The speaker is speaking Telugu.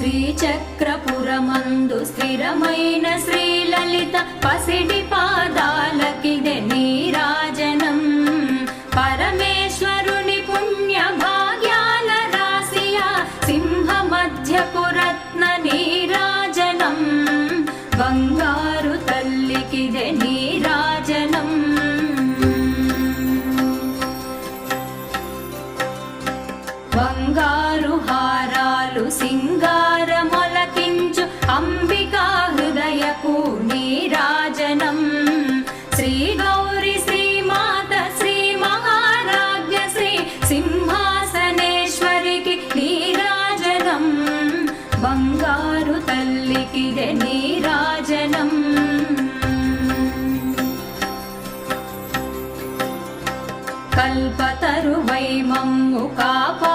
శ్రీచక్రపురమందు స్థిరమైన శ్రీలలిత పసిడి పాదాలకిదే నీరాజనం. పరమేశ్వరుని పుణ్య భాగ్యాల రాశియా సింహ మధ్యపు రత్న నీరాజనం. బంగారు తల్లికిదే నీరాజనం. బంగారు హారాలు సింగారమొలకించు అంబికా హృదయపు నీరాజనం. శ్రీ గౌరి శ్రీమాత శ్రీ మహారాజ్ఞ శ్రీ సింహాసనేశ్వరికి నీరాజనం. బంగారు తల్లికిదే నీరాజనం. కల్పతరువై మమ్ము కాపా